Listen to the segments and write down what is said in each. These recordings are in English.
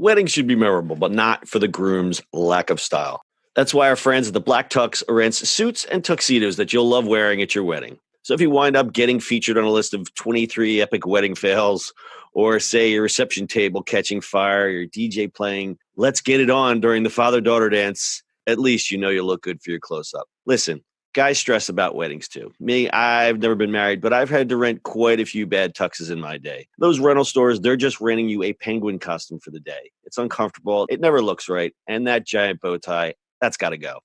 Weddings should be memorable, but not for the groom's lack of style. That's why our friends at the Black Tux rents suits and tuxedos that you'll love wearing at your wedding. So if you wind up getting featured on a list of 23 epic wedding fails, or say your reception table catching fire, your DJ playing Let's Get It On during the father-daughter dance, at least you know you'll look good for your close-up. Listen, guys stress about weddings too. Me, I've never been married, but I've had to rent quite a few bad tuxes in my day. Those rental stores, they're just renting you a penguin costume for the day. It's uncomfortable, it never looks right, and that giant bow tie, that's got to go.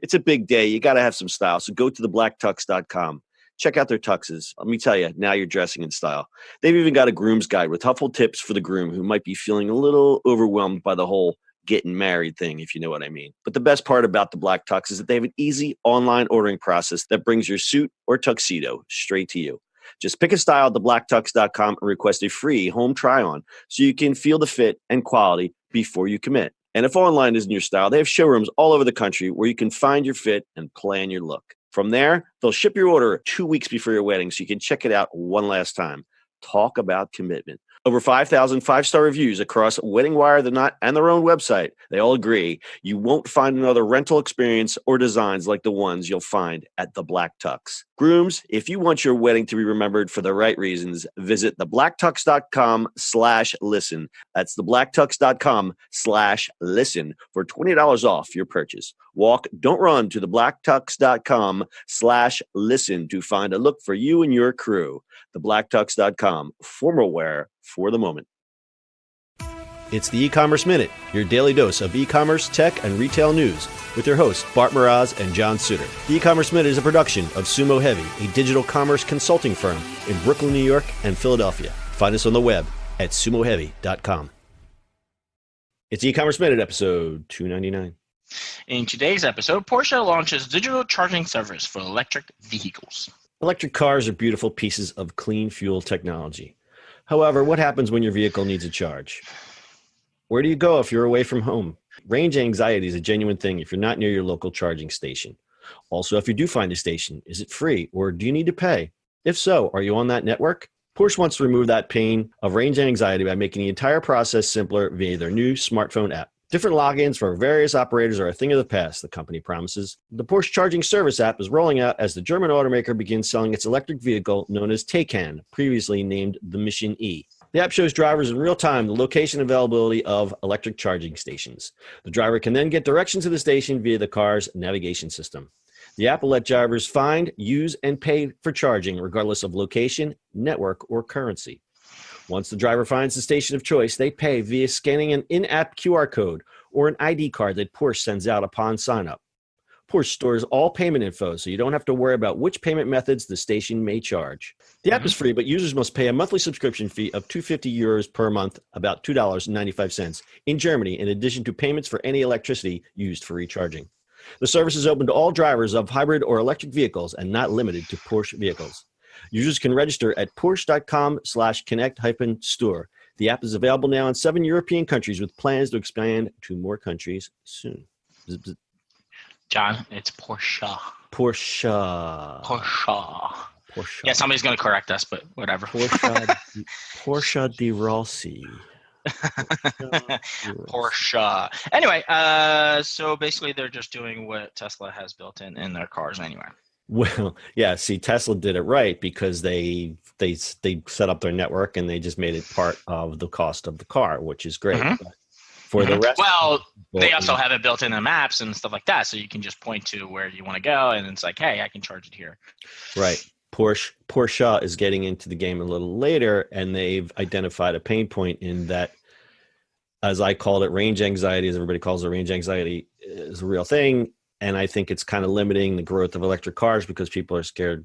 It's a big day. You got to have some style. So go to theblacktux.com. Check out their tuxes. Let me tell you, now you're dressing in style. They've even got a groom's guide with helpful tips for the groom who might be feeling a little overwhelmed by the whole getting married thing, if you know what I mean. But the best part about the Black Tux is that they have an easy online ordering process that brings your suit or tuxedo straight to you. Just pick a style at theblacktux.com and request a free home try-on so you can feel the fit and quality before you commit. And if online isn't your style, they have showrooms all over the country where you can find your fit and plan your look. From there, they'll ship your order 2 weeks before your wedding so you can check it out one last time. Talk about commitment. Over 5,000 five-star reviews across Wedding Wire, The Knot, and their own website. They all agree you won't find another rental experience or designs like the ones you'll find at the Black Tux. Grooms, if you want your wedding to be remembered for the right reasons, visit theblacktux.com/listen. That's theblacktux.com/listen for $20 off your purchase. Walk, don't run to theblacktux.com/listen to find a look for you and your crew. Theblacktux.com, formal wear for the moment. It's the E-Commerce Minute, your daily dose of e-commerce, tech, and retail news with your hosts, Bart Mraz and John Suter. The E-Commerce Minute is a production of Sumo Heavy, a digital commerce consulting firm in Brooklyn, New York, and Philadelphia. Find us on the web at sumoheavy.com. It's the E-Commerce Minute, episode 299. In today's episode, Porsche launches digital charging service for electric vehicles. Electric cars are beautiful pieces of clean fuel technology. However, what happens when your vehicle needs a charge? Where do you go if you're away from home? Range anxiety is a genuine thing if you're not near your local charging station. Also, if you do find a station, is it free or do you need to pay? If so, are you on that network? Porsche wants to remove that pain of range anxiety by making the entire process simpler via their new smartphone app. Different logins for various operators are a thing of the past, the company promises. The Porsche Charging Service app is rolling out as the German automaker begins selling its electric vehicle known as Taycan, previously named the Mission E. The app shows drivers in real time the location and availability of electric charging stations. The driver can then get directions to the station via the car's navigation system. The app will let drivers find, use, and pay for charging regardless of location, network, or currency. Once the driver finds the station of choice, they pay via scanning an in-app QR code or an ID card that Porsche sends out upon sign-up. Porsche stores all payment info, so you don't have to worry about which payment methods the station may charge. The app is free, but users must pay a monthly subscription fee of €250 per month, about $2.95 in Germany, in addition to payments for any electricity used for recharging. The service is open to all drivers of hybrid or electric vehicles and not limited to Porsche vehicles. Users can register at Porsche.com/connect-store. The app is available now in 7 European countries with plans to expand to more countries soon. John, it's Porsche. Porsche. Yeah, somebody's going to correct us, but whatever. Porsche de Rossi. Porsche. Anyway, so basically they're just doing what Tesla has built in their cars anyway. Well, yeah. See, Tesla did it right because they set up their network and they just made it part of the cost of the car, which is great. Mm-hmm. But for the rest, they also have it built in the maps and stuff like that, so you can just point to where you want to go, and it's like, hey, I can charge it here. Right. Porsche is getting into the game a little later, and they've identified a pain point in that, as I called it, range anxiety, as everybody calls it, range anxiety is a real thing. And I think it's kind of limiting the growth of electric cars because people are scared,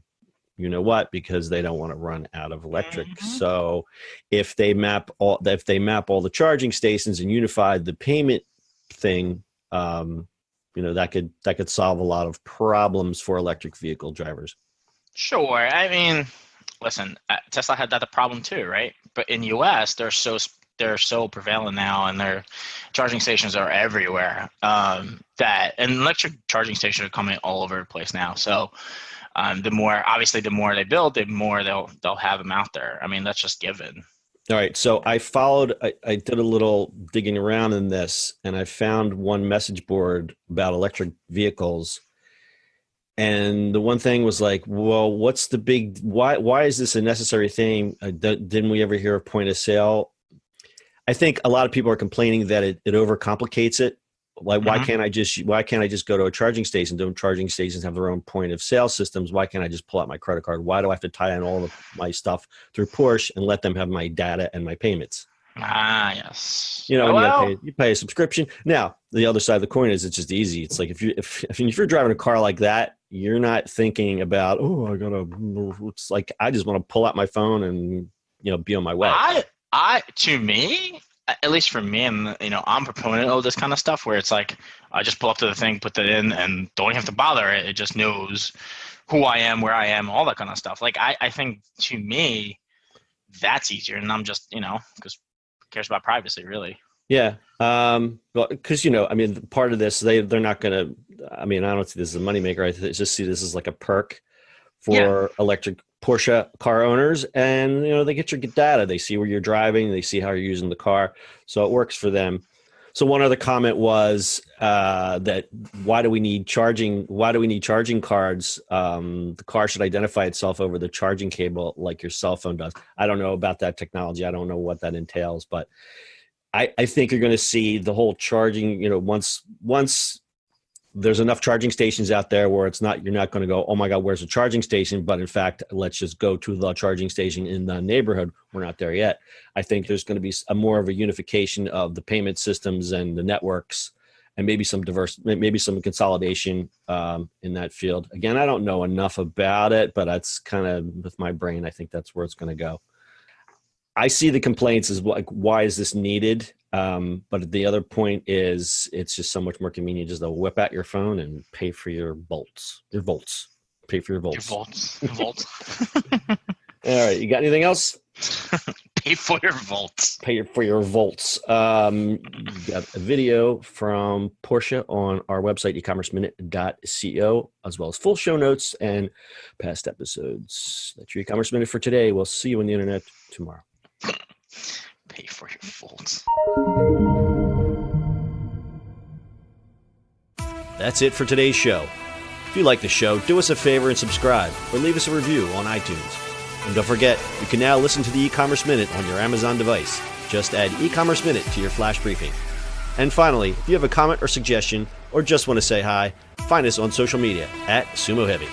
you know what, because they don't want to run out of electric. Mm-hmm. So if they map all the charging stations and unify the payment thing, that could solve a lot of problems for electric vehicle drivers. Sure. I mean, listen, Tesla had that problem too, right? But in US, they're so prevalent now, and their charging stations are everywhere. And electric charging stations are coming all over the place now. So the more they build, the more they'll have them out there. I mean, that's just given. All right. So I did a little digging around in this, and I found one message board about electric vehicles. And the one thing was like, well, what's the big, why is this a necessary thing? Didn't we ever hear of point of sale? I think a lot of people are complaining that it overcomplicates it. Like, why can't I just go to a charging station? Don't charging stations have their own point of sale systems? Why can't I just pull out my credit card? Why do I have to tie in all of my stuff through Porsche and let them have my data and my payments? Yes. You know, you pay a subscription. Now, the other side of the coin is it's just easy. It's like if you're driving a car like that, you're not thinking about, it's like I just want to pull out my phone and be on my way. To me, at least for me, and I'm a proponent of this kind of stuff where it's like I just pull up to the thing, put that in, and don't even have to bother it. It just knows who I am, where I am, all that kind of stuff. Like I think to me, that's easier, and I'm just because who cares about privacy, really? Yeah, well, because part of this they're not going to. I don't see this as a moneymaker. I just see this as like a perk for electric Porsche car owners, and they get your data. They see where you're driving. They see how you're using the car, so it works for them. So one other comment was that why do we need charging cards? The car should identify itself over the charging cable like your cell phone does. I don't know about that technology. I don't know what that entails, but I think you're going to see the whole charging. Once there's enough charging stations out there where you're not going to go, oh my God, where's the charging station? But in fact, let's just go to the charging station in the neighborhood. We're not there yet. I think there's going to be more of a unification of the payment systems and the networks, and maybe some consolidation in that field. Again, I don't know enough about it, but that's kind of with my brain. I think that's where it's going to go. I see the complaints as like, why is this needed? But the other point is it's just so much more convenient just to whip out your phone and pay for your volts. Pay for your volts. Your volts. All right. You got anything else? Pay for your volts. Pay for your volts. You got a video from Porsche on our website, ecommerceminute.co, as well as full show notes and past episodes. That's your e-commerce minute for today. We'll see you on the internet tomorrow. Pay for your volts. That's it for today's show. If you like the show, do us a favor and subscribe or leave us a review on iTunes. And don't forget, you can now listen to the e-commerce minute on your Amazon device. Just add e-commerce minute to your flash briefing. And finally, if you have a comment or suggestion or just want to say hi, find us on social media @Sumo Heavy.